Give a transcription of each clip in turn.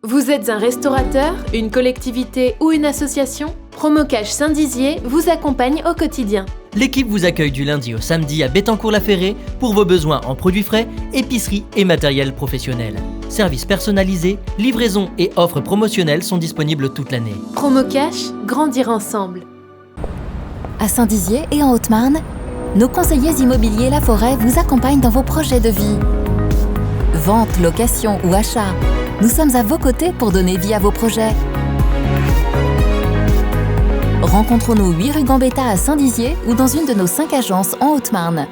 Vous êtes un restaurateur, une collectivité ou une association ? Promocash Saint-Dizier vous accompagne au quotidien. L'équipe vous accueille du lundi au samedi à Bettencourt-la-Ferrée pour vos besoins en produits frais, épicerie et matériel professionnel. Services personnalisés, livraison et offres promotionnelles sont disponibles toute l'année. Promocash, grandir ensemble. À Saint-Dizier et en Haute-Marne, nos conseillers immobiliers La Forêt vous accompagnent dans vos projets de vie. Vente, location ou achat, nous sommes à vos côtés pour donner vie à vos projets. Rencontrons-nous 8 rue Gambetta à Saint-Dizier ou dans une de nos 5 agences en Haute-Marne.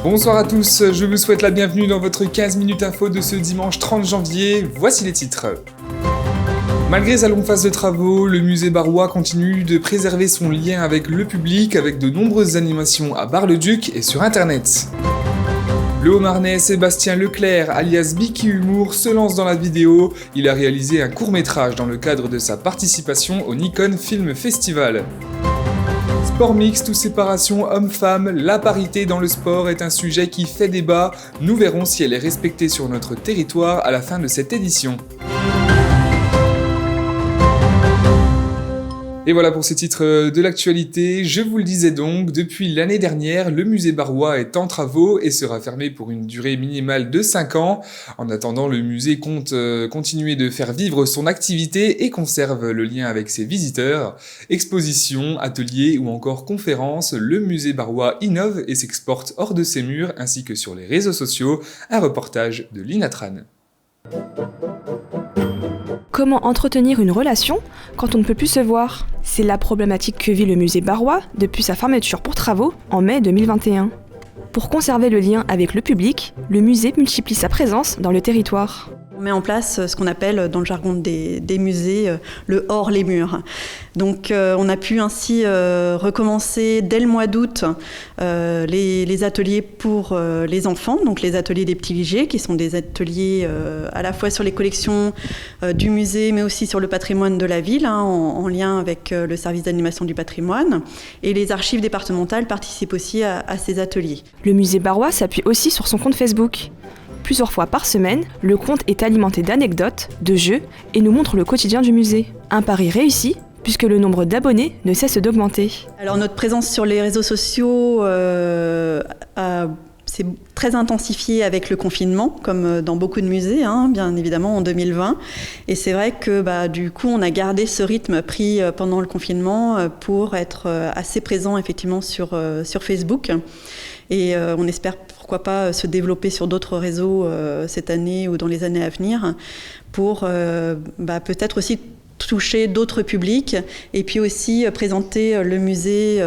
Bonsoir à tous, je vous souhaite la bienvenue dans votre 15 minutes info de ce dimanche 30 janvier. Voici les titres. Malgré sa longue phase de travaux, le musée barrois continue de préserver son lien avec le public avec de nombreuses animations à Bar-le-Duc et sur internet. Le Haut-Marnais Sébastien Leclerc, alias Bicky Humour, se lance dans la vidéo. Il a réalisé un court-métrage dans le cadre de sa participation au Nikon Film Festival. Sport mixte ou séparation homme-femme, la parité dans le sport est un sujet qui fait débat. Nous verrons si elle est respectée sur notre territoire à la fin de cette édition. Et voilà pour ces titres de l'actualité. Je vous le disais donc, depuis l'année dernière, le musée barrois est en travaux et sera fermé pour une durée minimale de 5 ans. En attendant, le musée compte continuer de faire vivre son activité et conserve le lien avec ses visiteurs. Expositions, ateliers ou encore conférences, le musée barrois innove et s'exporte hors de ses murs ainsi que sur les réseaux sociaux. Un reportage de Lina Tran. Comment entretenir une relation quand on ne peut plus se voir ? C'est la problématique que vit le musée barrois depuis sa fermeture pour travaux en mai 2021. Pour conserver le lien avec le public, le musée multiplie sa présence dans le territoire. On met en place ce qu'on appelle dans le jargon des musées le hors les murs. Donc on a pu ainsi recommencer dès le mois d'août les ateliers pour les enfants, donc les ateliers des petits Ligiers, qui sont des ateliers à la fois sur les collections du musée, mais aussi sur le patrimoine de la ville, en lien avec le service d'animation du patrimoine. Et les archives départementales participent aussi à ces ateliers. Le musée barrois s'appuie aussi sur son compte Facebook. Plusieurs fois par semaine, le compte est alimenté d'anecdotes, de jeux et nous montre le quotidien du musée. Un pari réussi, puisque le nombre d'abonnés ne cesse d'augmenter. Alors notre présence sur les réseaux sociaux s'est très intensifiée avec le confinement, comme dans beaucoup de musées, bien évidemment en 2020. Et c'est vrai que du coup, on a gardé ce rythme pris pendant le confinement pour être assez présent effectivement sur Facebook. Et on espère pourquoi pas se développer sur d'autres réseaux cette année ou dans les années à venir pour peut-être aussi toucher d'autres publics et puis aussi présenter le musée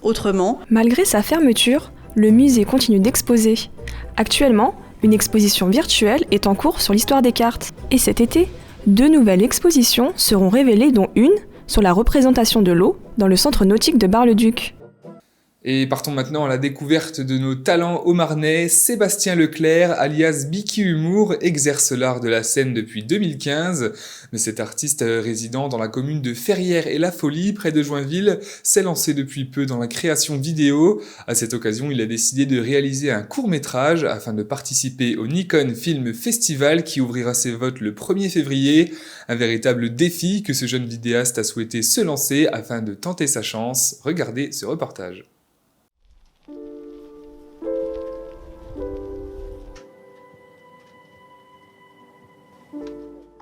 autrement. Malgré sa fermeture, le musée continue d'exposer. Actuellement, une exposition virtuelle est en cours sur l'histoire des cartes. Et cet été, 2 nouvelles expositions seront révélées, dont une sur la représentation de l'eau dans le centre nautique de Bar-le-Duc. Et partons maintenant à la découverte de nos talents haut-marnais. Sébastien Leclerc, alias Bicky Humour, exerce l'art de la scène depuis 2015. Mais cet artiste résidant dans la commune de Ferrières et La Folie, près de Joinville, s'est lancé depuis peu dans la création vidéo. À cette occasion, il a décidé de réaliser un court-métrage afin de participer au Nikon Film Festival qui ouvrira ses votes le 1er février. Un véritable défi que ce jeune vidéaste a souhaité se lancer afin de tenter sa chance. Regardez ce reportage.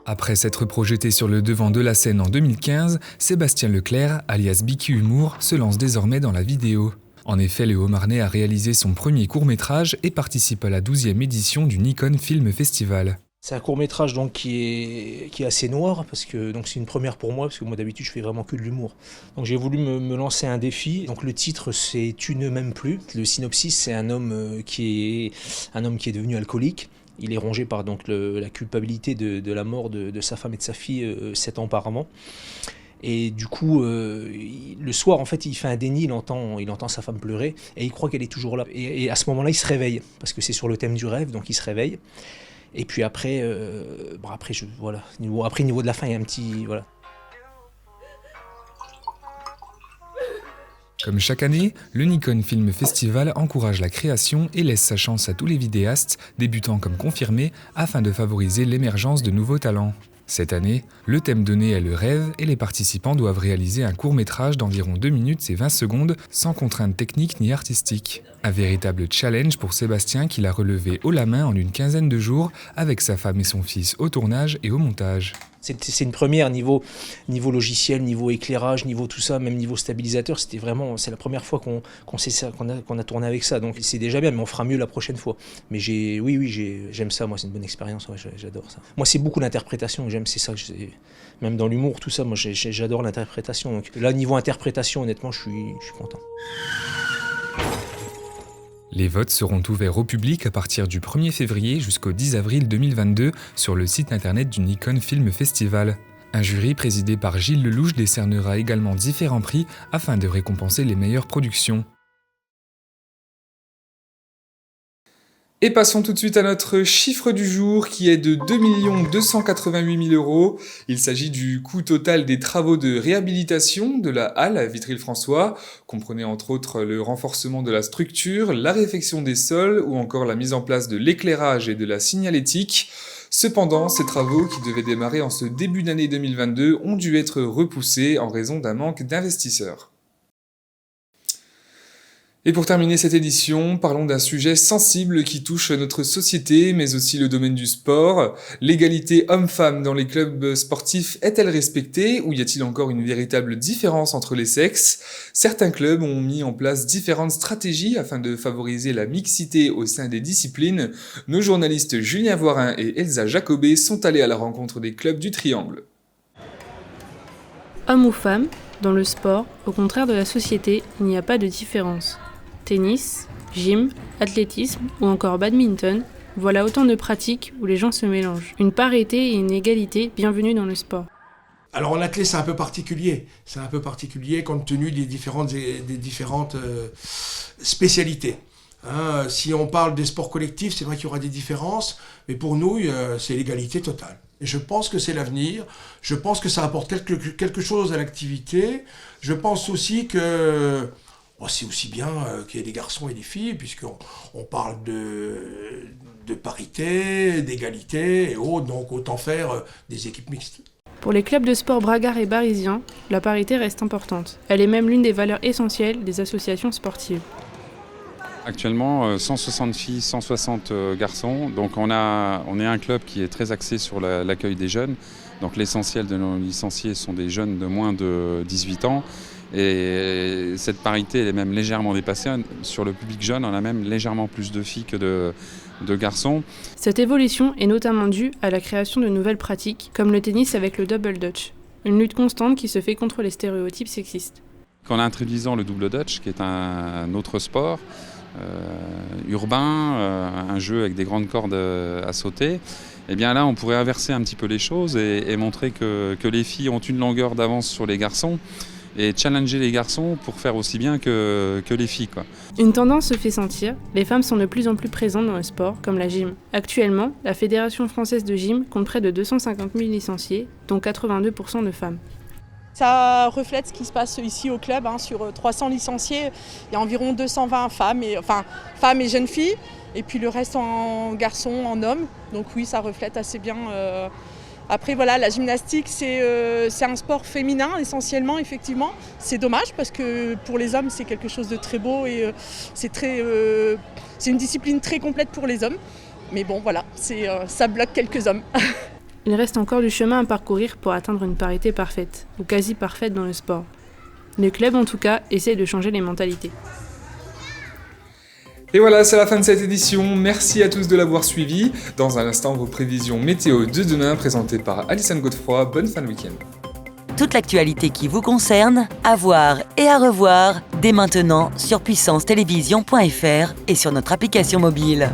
Après s'être projeté sur le devant de la scène en 2015, Sébastien Leclerc, alias Bicky Humour, se lance désormais dans la vidéo. En effet, le Haut-Marnais a réalisé son premier court-métrage et participe à la 12e édition du Nikon Film Festival. C'est un court-métrage donc qui est assez noir, parce que donc c'est une première pour moi, parce que moi d'habitude je fais vraiment que de l'humour. Donc j'ai voulu me lancer un défi. Donc le titre c'est « Tu ne m'aimes plus ». Le synopsis, c'est un homme qui est devenu alcoolique. Il est rongé par donc la culpabilité de la mort de sa femme et de sa fille 7 ans auparavant. Et du coup, le soir, en fait, il fait un déni, il entend sa femme pleurer et il croit qu'elle est toujours là. Et à ce moment-là, il se réveille, parce que c'est sur le thème du rêve, donc il se réveille. Et puis après, niveau de la fin, il y a un petit... Voilà. Comme chaque année, le Nikon Film Festival encourage la création et laisse sa chance à tous les vidéastes, débutants comme confirmés, afin de favoriser l'émergence de nouveaux talents. Cette année, le thème donné est le rêve et les participants doivent réaliser un court-métrage d'environ 2 minutes et 20 secondes sans contraintes techniques ni artistiques. Un véritable challenge pour Sébastien qui l'a relevé haut la main en une quinzaine de jours avec sa femme et son fils au tournage et au montage. C'est une première niveau logiciel, niveau éclairage, niveau tout ça, même niveau stabilisateur. C'est la première fois qu'on sait ça, qu'on a tourné avec ça. Donc c'est déjà bien, mais on fera mieux la prochaine fois. Mais j'aime ça. Moi, c'est une bonne expérience. Ouais, j'adore ça. Moi, c'est beaucoup l'interprétation que j'aime. C'est ça que même dans l'humour, tout ça. Moi, j'adore l'interprétation. Donc là, niveau interprétation, honnêtement, je suis content. Les votes seront ouverts au public à partir du 1er février jusqu'au 10 avril 2022 sur le site internet du Nikon Film Festival. Un jury présidé par Gilles Lelouch décernera également différents prix afin de récompenser les meilleures productions. Et passons tout de suite à notre chiffre du jour qui est de 2 288 000 €. Il s'agit du coût total des travaux de réhabilitation de la halle à Vitry-le-François, comprenait entre autres le renforcement de la structure, la réfection des sols ou encore la mise en place de l'éclairage et de la signalétique. Cependant, ces travaux qui devaient démarrer en ce début d'année 2022 ont dû être repoussés en raison d'un manque d'investisseurs. Et pour terminer cette édition, parlons d'un sujet sensible qui touche notre société, mais aussi le domaine du sport. L'égalité homme-femme dans les clubs sportifs est-elle respectée ou y a-t-il encore une véritable différence entre les sexes ? Certains clubs ont mis en place différentes stratégies afin de favoriser la mixité au sein des disciplines. Nos journalistes Julien Voirin et Elsa Jacobet sont allés à la rencontre des clubs du Triangle. Homme ou femme, dans le sport, au contraire de la société, il n'y a pas de différence. Tennis, gym, athlétisme ou encore badminton, voilà autant de pratiques où les gens se mélangent. Une parité et une égalité bienvenue dans le sport. Alors en athlète, c'est un peu particulier. C'est un peu particulier compte tenu des différentes spécialités. Si on parle des sports collectifs, c'est vrai qu'il y aura des différences, mais pour nous, c'est l'égalité totale. Et je pense que c'est l'avenir. Je pense que ça apporte quelque chose à l'activité. Je pense aussi que c'est aussi bien qu'il y ait des garçons et des filles, puisqu'on parle de parité, d'égalité et autres, donc autant faire des équipes mixtes. Pour les clubs de sport bragards et barisiens, la parité reste importante. Elle est même l'une des valeurs essentielles des associations sportives. Actuellement, 160 filles, 160 garçons. Donc on est un club qui est très axé sur l'accueil des jeunes. Donc l'essentiel de nos licenciés sont des jeunes de moins de 18 ans. Et cette parité elle est même légèrement dépassée. Sur le public jeune, on a même légèrement plus de filles que de garçons. Cette évolution est notamment due à la création de nouvelles pratiques, comme le tennis avec le double dutch. Une lutte constante qui se fait contre les stéréotypes sexistes. En introduisant le double dutch, qui est un autre sport urbain, un jeu avec des grandes cordes à sauter, et bien là on pourrait inverser un petit peu les choses et montrer que les filles ont une longueur d'avance sur les garçons et challenger les garçons pour faire aussi bien que les filles, quoi. Une tendance se fait sentir, les femmes sont de plus en plus présentes dans le sport, comme la gym. Actuellement, la Fédération française de gym compte près de 250 000 licenciés, dont 82% de femmes. Ça reflète ce qui se passe ici au club. Sur 300 licenciés, il y a environ 220 femmes et jeunes filles, et puis le reste en garçons, en hommes. Donc oui, ça reflète assez bien. Après voilà, la gymnastique c'est un sport féminin essentiellement, effectivement. C'est dommage parce que pour les hommes c'est quelque chose de très beau et c'est une discipline très complète pour les hommes. Mais bon voilà, ça bloque quelques hommes. Il reste encore du chemin à parcourir pour atteindre une parité parfaite, ou quasi parfaite dans le sport. Les clubs en tout cas essayent de changer les mentalités. Et voilà, c'est la fin de cette édition. Merci à tous de l'avoir suivi. Dans un instant, vos prévisions météo de demain présentées par Alison Godefroy. Bonne fin de week-end. Toute l'actualité qui vous concerne, à voir et à revoir dès maintenant sur puissancetélévision.fr et sur notre application mobile.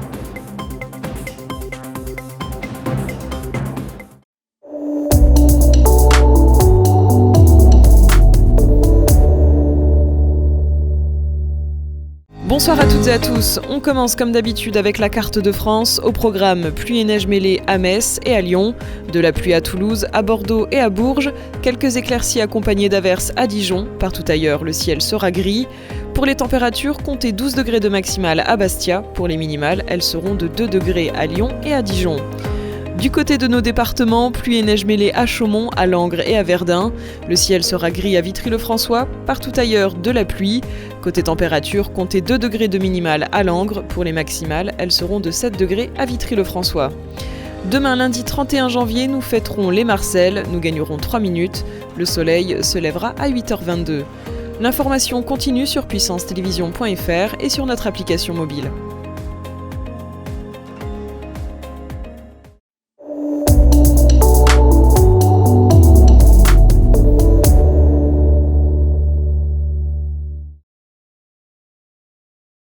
Bonsoir à toutes et à tous. On commence comme d'habitude avec la carte de France. Au programme, pluie et neige mêlée à Metz et à Lyon, de la pluie à Toulouse, à Bordeaux et à Bourges, quelques éclaircies accompagnées d'averses à Dijon. Partout ailleurs, le ciel sera gris. Pour les températures, comptez 12 degrés de maximale à Bastia. Pour les minimales, elles seront de 2 degrés à Lyon et à Dijon. Du côté de nos départements, pluie et neige mêlée à Chaumont, à Langres et à Verdun. Le ciel sera gris à Vitry-le-François. Partout ailleurs, de la pluie. Côté température, comptez 2 degrés de minimale à Langres. Pour les maximales, elles seront de 7 degrés à Vitry-le-François. Demain, lundi 31 janvier, nous fêterons les Marcelles. Nous gagnerons 3 minutes. Le soleil se lèvera à 8h22. L'information continue sur puissancetélévision.fr et sur notre application mobile.